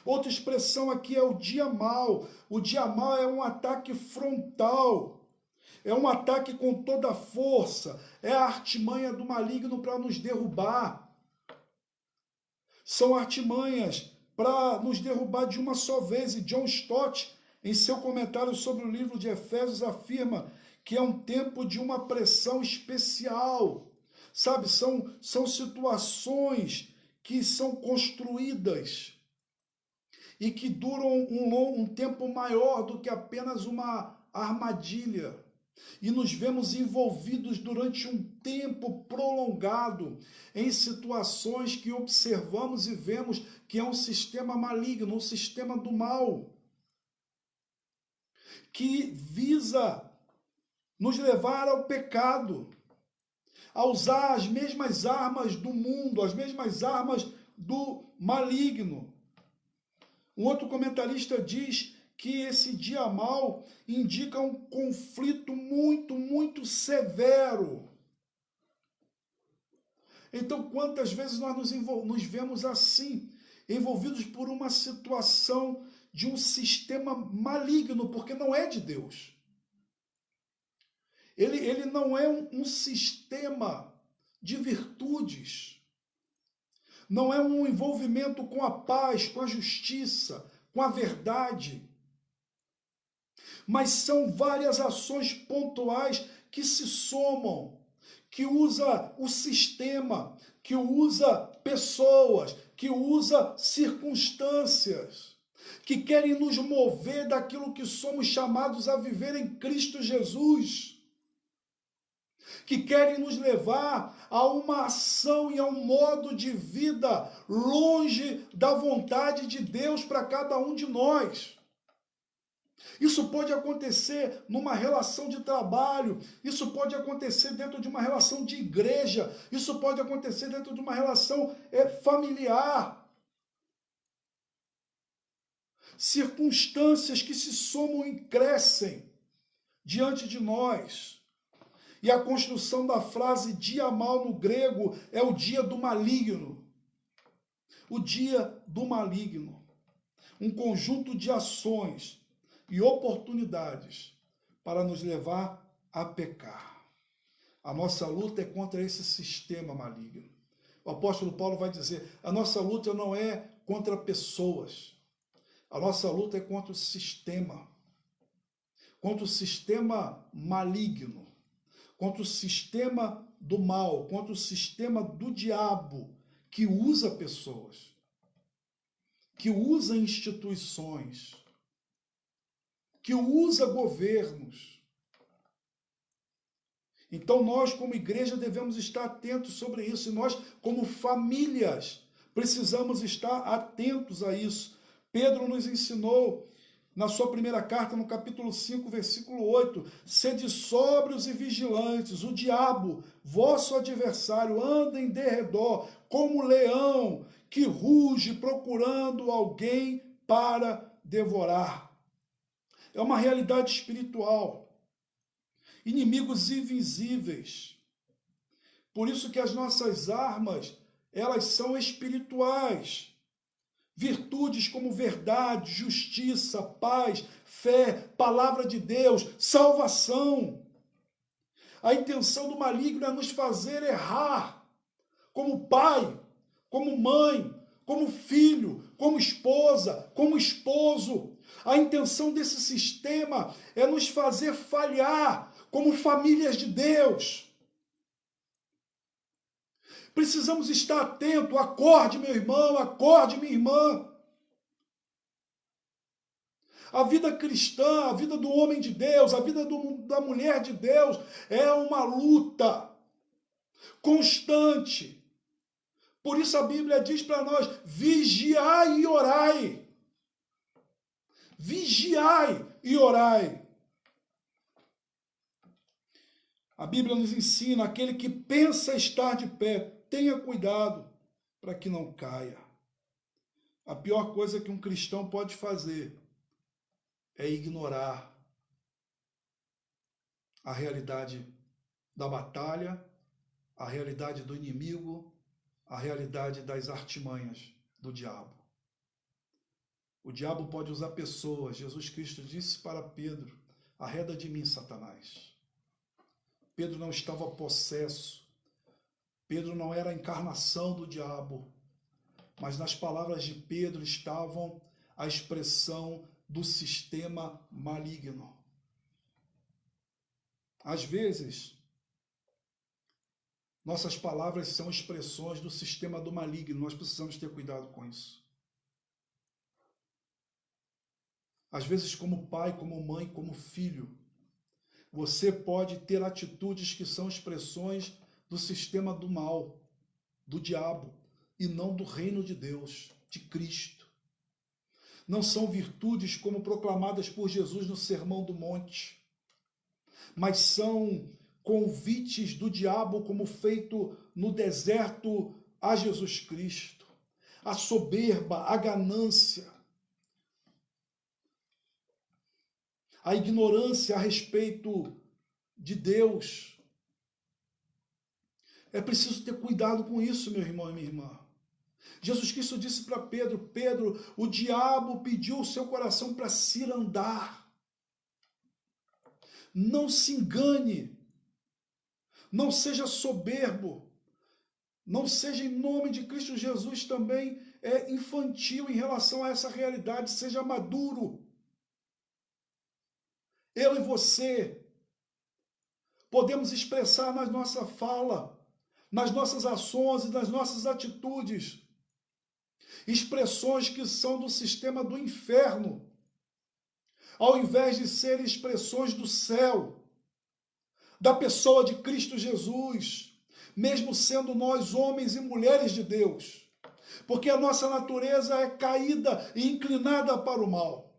Outra expressão aqui é o dia mal. O dia mal é um ataque frontal. É um ataque com toda a força. É a artimanha do maligno para nos derrubar. São artimanhas para nos derrubar de uma só vez. E John Stott, em seu comentário sobre o livro de Efésios, afirma que é um tempo de uma pressão especial. Sabe, são situações que são construídas e que duram um tempo maior do que apenas uma armadilha. E nos vemos envolvidos durante um tempo prolongado em situações que observamos e vemos que é um sistema maligno, um sistema do mal, que visa nos levar ao pecado, a usar as mesmas armas do mundo, as mesmas armas do maligno. Um outro comentarista diz que esse dia mal indica um conflito muito, muito severo. Então, quantas vezes nós nos vemos assim, envolvidos por uma situação de um sistema maligno, porque não é de Deus. Ele não é um sistema de virtudes. Não é um envolvimento com a paz, com a justiça, com a verdade. Mas são várias ações pontuais que se somam, que usa o sistema, que usa pessoas, que usa circunstâncias, que querem nos mover daquilo que somos chamados a viver em Cristo Jesus, que querem nos levar a uma ação e a um modo de vida longe da vontade de Deus para cada um de nós. Isso pode acontecer numa relação de trabalho, isso pode acontecer dentro de uma relação de igreja, isso pode acontecer dentro de uma relação familiar. Circunstâncias que se somam e crescem diante de nós. E a construção da frase dia mal no grego é o dia do maligno. O dia do maligno. Um conjunto de ações e oportunidades para nos levar a pecar. A nossa luta é contra esse sistema maligno. O apóstolo Paulo vai dizer, a nossa luta não é contra pessoas. A nossa luta é contra o sistema maligno, contra o sistema do mal, contra o sistema do diabo, que usa pessoas, que usa instituições, que usa governos. Então nós, como igreja, devemos estar atentos sobre isso, e nós, como famílias, precisamos estar atentos a isso. Pedro nos ensinou, na sua primeira carta, no capítulo 5, versículo 8, sede sóbrios e vigilantes, o diabo, vosso adversário, anda em derredor, como leão, que ruge procurando alguém para devorar. É uma realidade espiritual. Inimigos invisíveis. Por isso que as nossas armas, elas são espirituais. Virtudes como verdade, justiça, paz, fé, palavra de Deus, salvação. A intenção do maligno é nos fazer errar, como pai, como mãe, como filho, como esposa, como esposo. A intenção desse sistema é nos fazer falhar como famílias de Deus. Precisamos estar atentos. Acorde, meu irmão, acorde, minha irmã. A vida cristã, a vida do homem de Deus, a vida da mulher de Deus é uma luta constante. Por isso a Bíblia diz para nós, vigiai e orai. Vigiai e orai. A Bíblia nos ensina, aquele que pensa estar de pé, tenha cuidado para que não caia. A pior coisa que um cristão pode fazer é ignorar a realidade da batalha, a realidade do inimigo, a realidade das artimanhas do diabo. O diabo pode usar pessoas. Jesus Cristo disse para Pedro: arreda de mim, Satanás. Pedro não estava possesso. Pedro não era a encarnação do diabo. Mas nas palavras de Pedro estavam a expressão do sistema maligno. Às vezes, nossas palavras são expressões do sistema do maligno. Nós precisamos ter cuidado com isso. Às vezes, como pai, como mãe, como filho, você pode ter atitudes que são expressões do sistema do mal, do diabo, e não do reino de Deus, de Cristo. Não são virtudes como proclamadas por Jesus no Sermão do Monte, mas são convites do diabo como feito no deserto a Jesus Cristo. A soberba, a ganância, a ignorância a respeito de Deus. É preciso ter cuidado com isso, meu irmão e minha irmã. Jesus Cristo disse para Pedro: Pedro, o diabo pediu o seu coração para cirandar. Não se engane. Não seja soberbo. Não seja, em nome de Cristo Jesus, também infantil em relação a essa realidade. Seja maduro. Eu e você podemos expressar na nossa fala, nas nossas ações e nas nossas atitudes, expressões que são do sistema do inferno, ao invés de serem expressões do céu, da pessoa de Cristo Jesus, mesmo sendo nós homens e mulheres de Deus, porque a nossa natureza é caída e inclinada para o mal.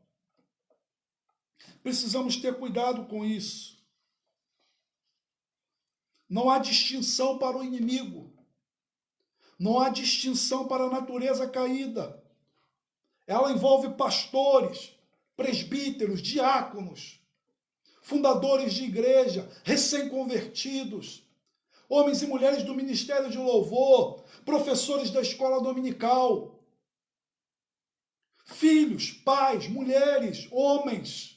Precisamos ter cuidado com isso. Não há distinção para o inimigo. Não há distinção para a natureza caída. Ela envolve pastores, presbíteros, diáconos, fundadores de igreja, recém-convertidos, homens e mulheres do ministério de louvor, professores da escola dominical, filhos, pais, mulheres, homens.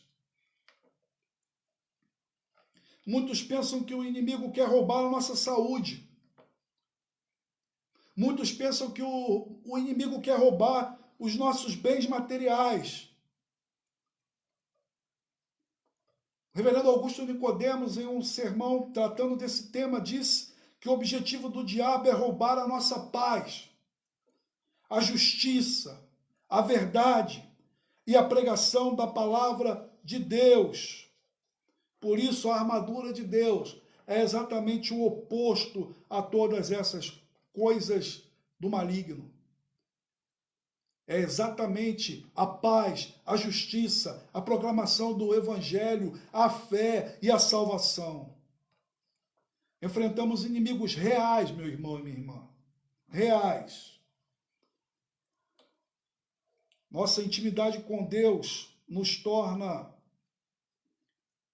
Muitos pensam que o inimigo quer roubar a nossa saúde. Muitos pensam que o inimigo quer roubar os nossos bens materiais. O reverendo Augusto Nicodemos, em um sermão tratando desse tema, disse que o objetivo do diabo é roubar a nossa paz, a justiça, a verdade e a pregação da palavra de Deus. Por isso, a armadura de Deus é exatamente o oposto a todas essas coisas do maligno. É exatamente a paz, a justiça, a proclamação do evangelho, a fé e a salvação. Enfrentamos inimigos reais, meu irmão e minha irmã. Reais. Nossa intimidade com Deus nos torna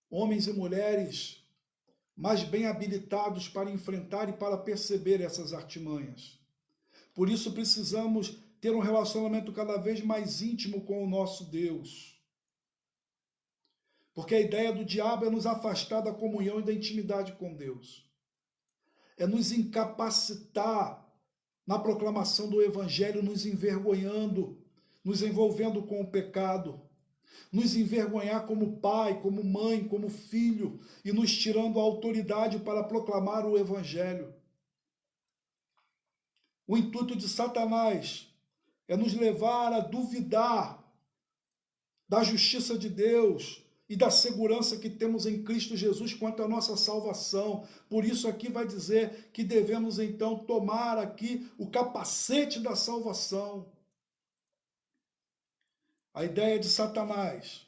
homens e mulheres mais bem habilitados para enfrentar e para perceber essas artimanhas. Por isso precisamos ter um relacionamento cada vez mais íntimo com o nosso Deus. Porque a ideia do diabo é nos afastar da comunhão e da intimidade com Deus. É nos incapacitar na proclamação do evangelho, nos envergonhando, nos envolvendo com o pecado, nos envergonhar como pai, como mãe, como filho, e nos tirando a autoridade para proclamar o evangelho. O intuito de Satanás é nos levar a duvidar da justiça de Deus e da segurança que temos em Cristo Jesus quanto à nossa salvação. Por isso aqui vai dizer que devemos então tomar aqui o capacete da salvação. A ideia de Satanás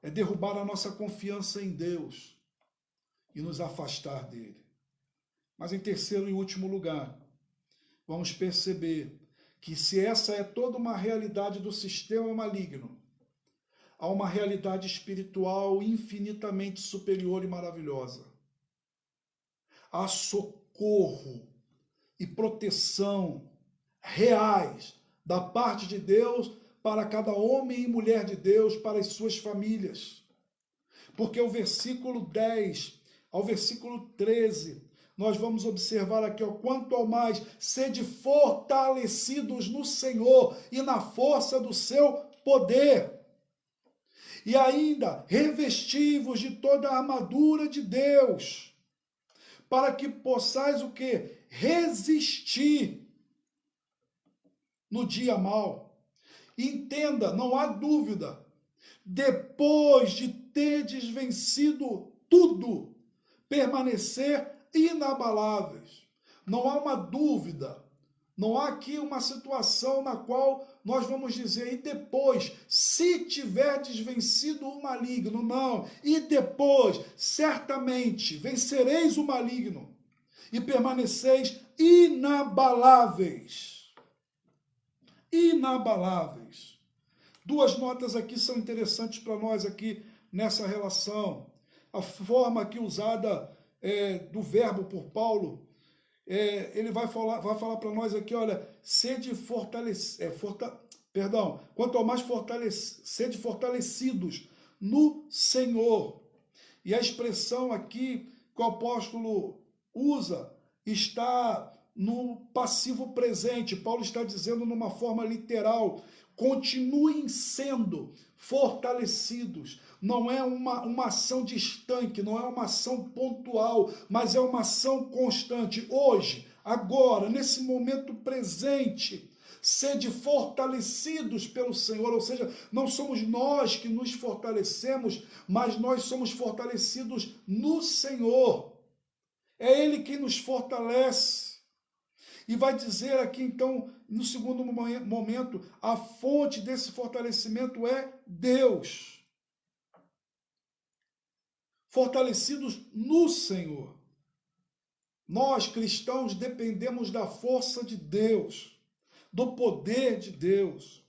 é derrubar a nossa confiança em Deus e nos afastar dele. Mas em terceiro e último lugar, vamos perceber que se essa é toda uma realidade do sistema maligno, há uma realidade espiritual infinitamente superior e maravilhosa. Há socorro e proteção reais da parte de Deus para cada homem e mulher de Deus, para as suas famílias. Porque o versículo 10 ao versículo 13, nós vamos observar aqui, ó, quanto ao mais, sede fortalecidos no Senhor e na força do seu poder. E ainda, revesti-vos de toda a armadura de Deus, para que possais o quê? Resistir no dia mau. Entenda, não há dúvida, depois de terdes vencido tudo, permanecer inabaláveis. Não há uma dúvida, não há aqui uma situação na qual nós vamos dizer, e depois, se tiverdes vencido o maligno, não, e depois, certamente, vencereis o maligno, e permaneceis inabaláveis. Inabaláveis. Duas notas aqui são interessantes para nós aqui nessa relação. A forma aqui usada do verbo por Paulo, ele vai falar para nós aqui, olha, sede quanto ao mais sede fortalecidos no Senhor. E a expressão aqui que o apóstolo usa está no passivo presente. Paulo está dizendo numa forma literal, continuem sendo fortalecidos. Não é uma ação distante, não é uma ação pontual, mas é uma ação constante. Hoje, agora, nesse momento presente, sede fortalecidos pelo Senhor, ou seja, não somos nós que nos fortalecemos, mas nós somos fortalecidos no Senhor. É Ele quem nos fortalece. E vai dizer aqui, então, no segundo momento, a fonte desse fortalecimento é Deus. Fortalecidos no Senhor. Nós, cristãos, dependemos da força de Deus, do poder de Deus.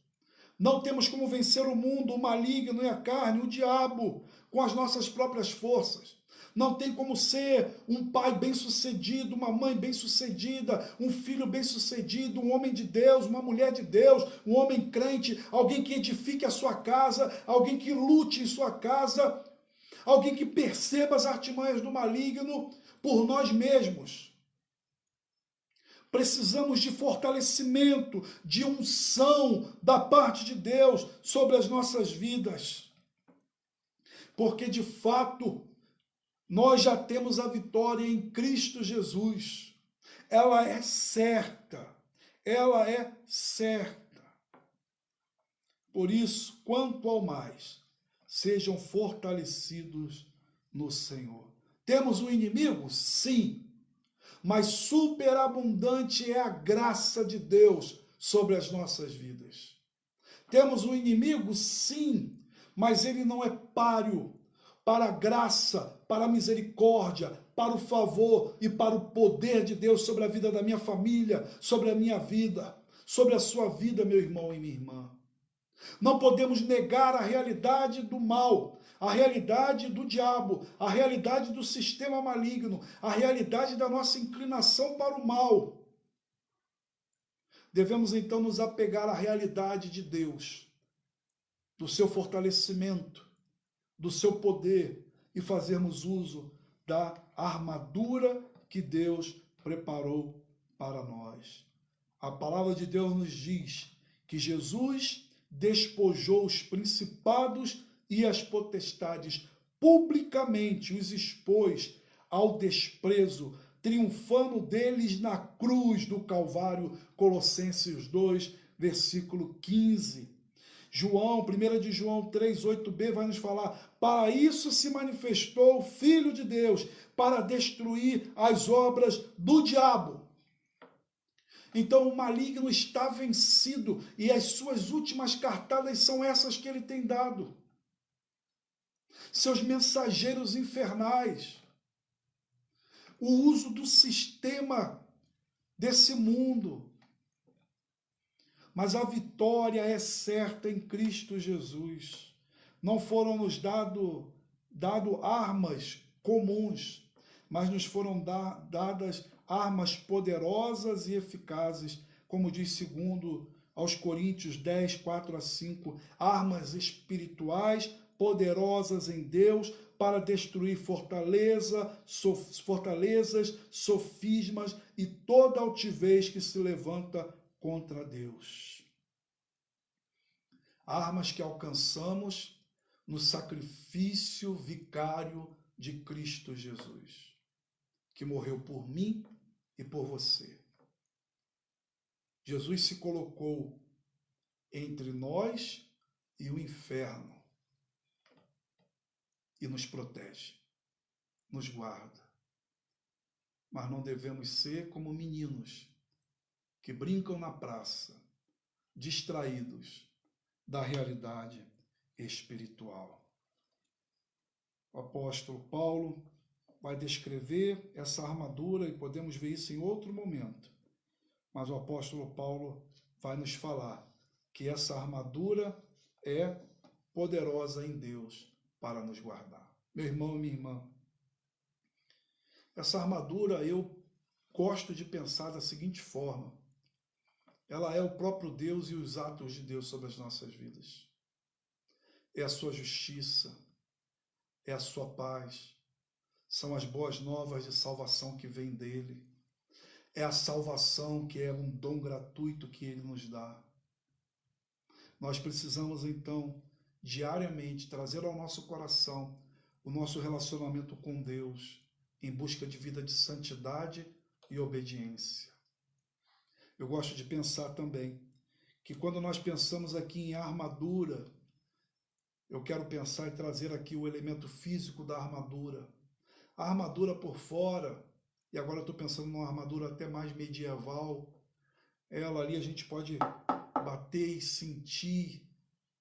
Não temos como vencer o mundo, o maligno e a carne, o diabo, com as nossas próprias forças. Não tem como ser um pai bem-sucedido, uma mãe bem-sucedida, um filho bem-sucedido, um homem de Deus, uma mulher de Deus, um homem crente, alguém que edifique a sua casa, alguém que lute em sua casa, alguém que perceba as artimanhas do maligno por nós mesmos. Precisamos de fortalecimento, de unção da parte de Deus sobre as nossas vidas. Porque, de fato, nós já temos a vitória em Cristo Jesus. Ela é certa. Ela é certa. Por isso, quanto ao mais, sejam fortalecidos no Senhor. Temos um inimigo? Sim. Mas superabundante é a graça de Deus sobre as nossas vidas. Temos um inimigo? Sim. Mas ele não é páreo para a graça, para a misericórdia, para o favor e para o poder de Deus sobre a vida da minha família, sobre a minha vida, sobre a sua vida, meu irmão e minha irmã. Não podemos negar a realidade do mal, a realidade do diabo, a realidade do sistema maligno, a realidade da nossa inclinação para o mal. Devemos então nos apegar à realidade de Deus, do seu fortalecimento, do seu poder e fazermos uso da armadura que Deus preparou para nós. A palavra de Deus nos diz que Jesus despojou os principados e as potestades, publicamente os expôs ao desprezo, triunfando deles na cruz do Calvário, Colossenses 2, versículo 15. 1 de João 3, 8b vai nos falar, para isso se manifestou o Filho de Deus, para destruir as obras do diabo. Então o maligno está vencido e as suas últimas cartadas são essas que ele tem dado. Seus mensageiros infernais. O uso do sistema desse mundo, mas a vitória é certa em Cristo Jesus. Não foram nos dado armas comuns, mas nos foram dadas armas poderosas e eficazes, como diz segundo aos Coríntios 10, 4 a 5, armas espirituais poderosas em Deus para destruir fortalezas, sofismas e toda altivez que se levanta contra Deus. Armas que alcançamos no sacrifício vicário de Cristo Jesus, que morreu por mim e por você. Jesus se colocou entre nós e o inferno e nos protege, nos guarda. Mas não devemos ser como meninos que brincam na praça, distraídos da realidade espiritual. O apóstolo Paulo vai descrever essa armadura e podemos ver isso em outro momento. Mas o apóstolo Paulo vai nos falar que essa armadura é poderosa em Deus para nos guardar. Meu irmão e minha irmã, essa armadura eu gosto de pensar da seguinte forma: ela é o próprio Deus e os atos de Deus sobre as nossas vidas. É a sua justiça, é a sua paz, são as boas novas de salvação que vem dele. É a salvação que é um dom gratuito que ele nos dá. Nós precisamos, então, diariamente trazer ao nosso coração o nosso relacionamento com Deus em busca de vida de santidade e obediência. Eu gosto de pensar também que quando nós pensamos aqui em armadura, eu quero pensar e trazer aqui o elemento físico da armadura. A armadura por fora, e agora eu estou pensando numa armadura até mais medieval, ela ali a gente pode bater e sentir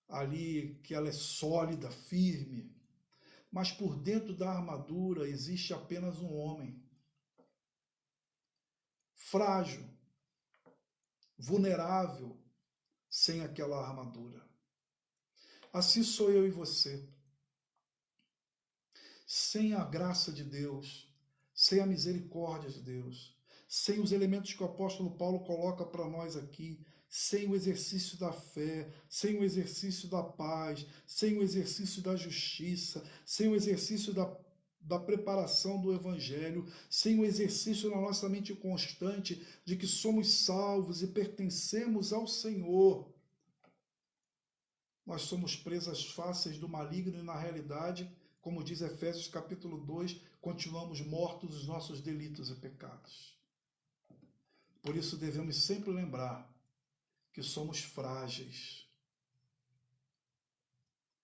ali que ela é sólida, firme, mas por dentro da armadura existe apenas um homem, frágil, vulnerável, sem aquela armadura. Assim sou eu e você. Sem a graça de Deus, sem a misericórdia de Deus, sem os elementos que o apóstolo Paulo coloca para nós aqui, sem o exercício da fé, sem o exercício da paz, sem o exercício da justiça, sem o exercício da preparação do Evangelho, sem o exercício na nossa mente constante de que somos salvos e pertencemos ao Senhor, nós somos presas fáceis do maligno e, na realidade, como diz Efésios capítulo 2, continuamos mortos dos nossos delitos e pecados. Por isso devemos sempre lembrar que somos frágeis.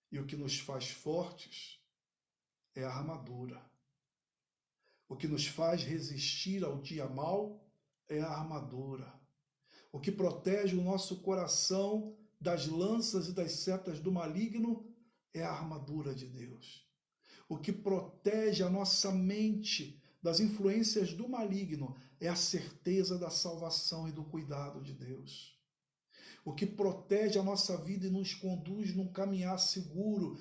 E o que nos faz fortes é a armadura. O que nos faz resistir ao dia mau é a armadura. O que protege o nosso coração das lanças e das setas do maligno é a armadura de Deus. O que protege a nossa mente das influências do maligno é a certeza da salvação e do cuidado de Deus. O que protege a nossa vida e nos conduz num caminhar seguro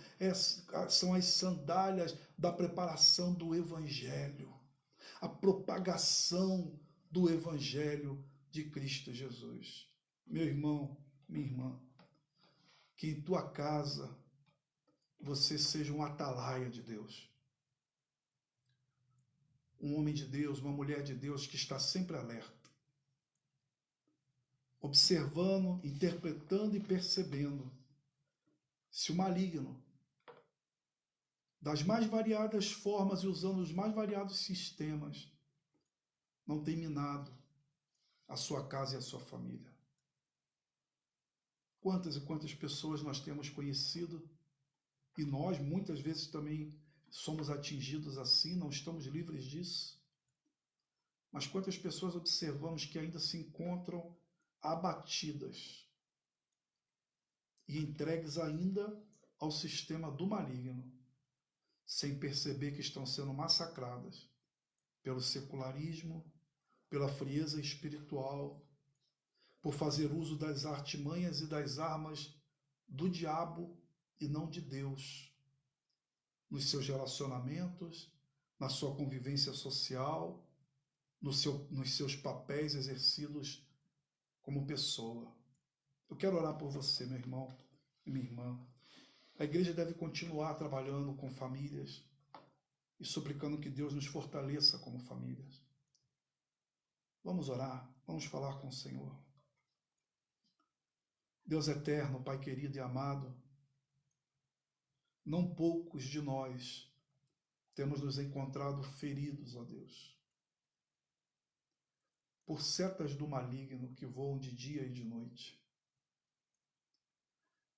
são as sandálias da preparação do Evangelho, a propagação do Evangelho de Cristo Jesus. Meu irmão, minha irmã, que em tua casa você seja um atalaia de Deus. Um homem de Deus, uma mulher de Deus que está sempre alerta, observando, interpretando e percebendo se o maligno, das mais variadas formas e usando os mais variados sistemas, não tem minado a sua casa e a sua família. Quantas e quantas pessoas nós temos conhecido e nós muitas vezes também somos atingidos assim, não estamos livres disso. Mas quantas pessoas observamos que ainda se encontram abatidas e entregues ainda ao sistema do maligno, sem perceber que estão sendo massacradas pelo secularismo, pela frieza espiritual, por fazer uso das artimanhas e das armas do diabo e não de Deus, nos seus relacionamentos, na sua convivência social, nos seus papéis exercidos como pessoa. Eu quero orar por você, meu irmão e minha irmã. A igreja deve continuar trabalhando com famílias e suplicando que Deus nos fortaleça como famílias. Vamos orar, vamos falar com o Senhor. Deus eterno, Pai querido e amado, não poucos de nós temos nos encontrado feridos, ó Deus, por setas do maligno que voam de dia e de noite.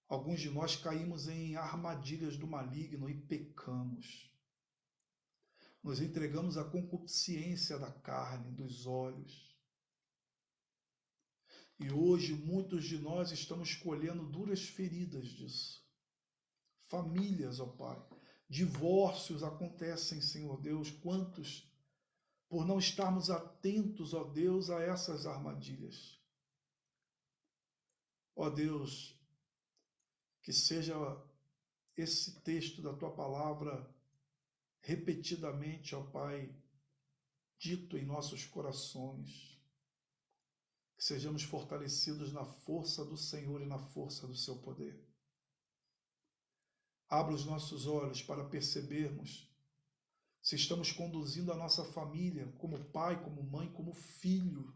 Alguns de nós caímos em armadilhas do maligno e pecamos. Nos entregamos à concupiscência da carne, dos olhos. E hoje muitos de nós estamos colhendo duras feridas disso. Famílias, ó Pai, divórcios acontecem, Senhor Deus, quantos por não estarmos atentos, ó Deus, a essas armadilhas. Ó Deus, que seja esse texto da Tua palavra repetidamente, ó Pai, dito em nossos corações, que sejamos fortalecidos na força do Senhor e na força do Seu poder. Abra os nossos olhos para percebermos se estamos conduzindo a nossa família como pai, como mãe, como filho,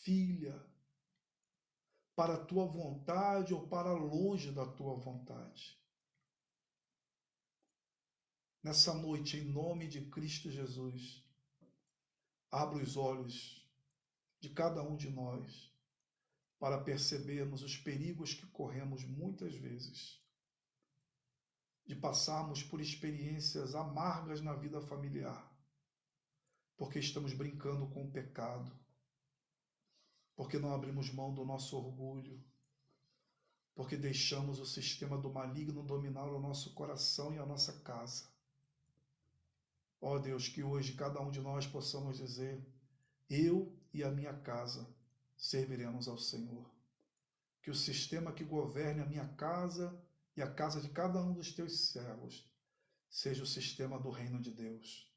filha, para a Tua vontade ou para longe da Tua vontade. Nessa noite, em nome de Cristo Jesus, abra os olhos de cada um de nós para percebermos os perigos que corremos muitas vezes de passarmos por experiências amargas na vida familiar, porque estamos brincando com o pecado, porque não abrimos mão do nosso orgulho, porque deixamos o sistema do maligno dominar o nosso coração e a nossa casa. Ó Deus, que hoje cada um de nós possamos dizer: eu e a minha casa serviremos ao Senhor. Que o sistema que governe a minha casa e a casa de cada um dos Teus servos seja o sistema do reino de Deus.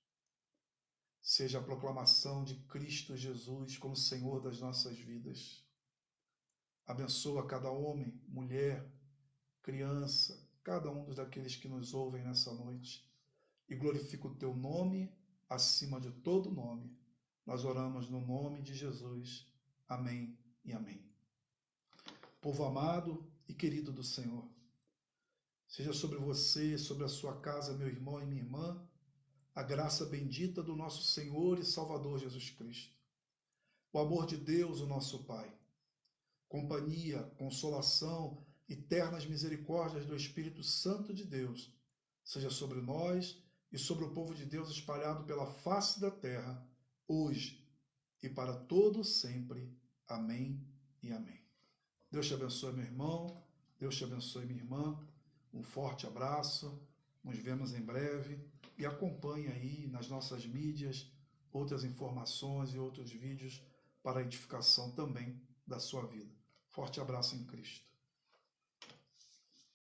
Seja a proclamação de Cristo Jesus como Senhor das nossas vidas. Abençoa cada homem, mulher, criança, cada um daqueles que nos ouvem nessa noite. E glorifica o Teu nome acima de todo nome. Nós oramos no nome de Jesus. Amém e amém. Povo amado e querido do Senhor, seja sobre você, sobre a sua casa, meu irmão e minha irmã, a graça bendita do nosso Senhor e Salvador Jesus Cristo, o amor de Deus, o nosso Pai, companhia, consolação e ternas misericórdias do Espírito Santo de Deus, seja sobre nós e sobre o povo de Deus espalhado pela face da terra, hoje e para todo sempre. Amém e amém. Deus te abençoe, meu irmão. Deus te abençoe, minha irmã. Um forte abraço. Nos vemos em breve. E acompanhe aí nas nossas mídias outras informações e outros vídeos para a edificação também da sua vida. Forte abraço em Cristo.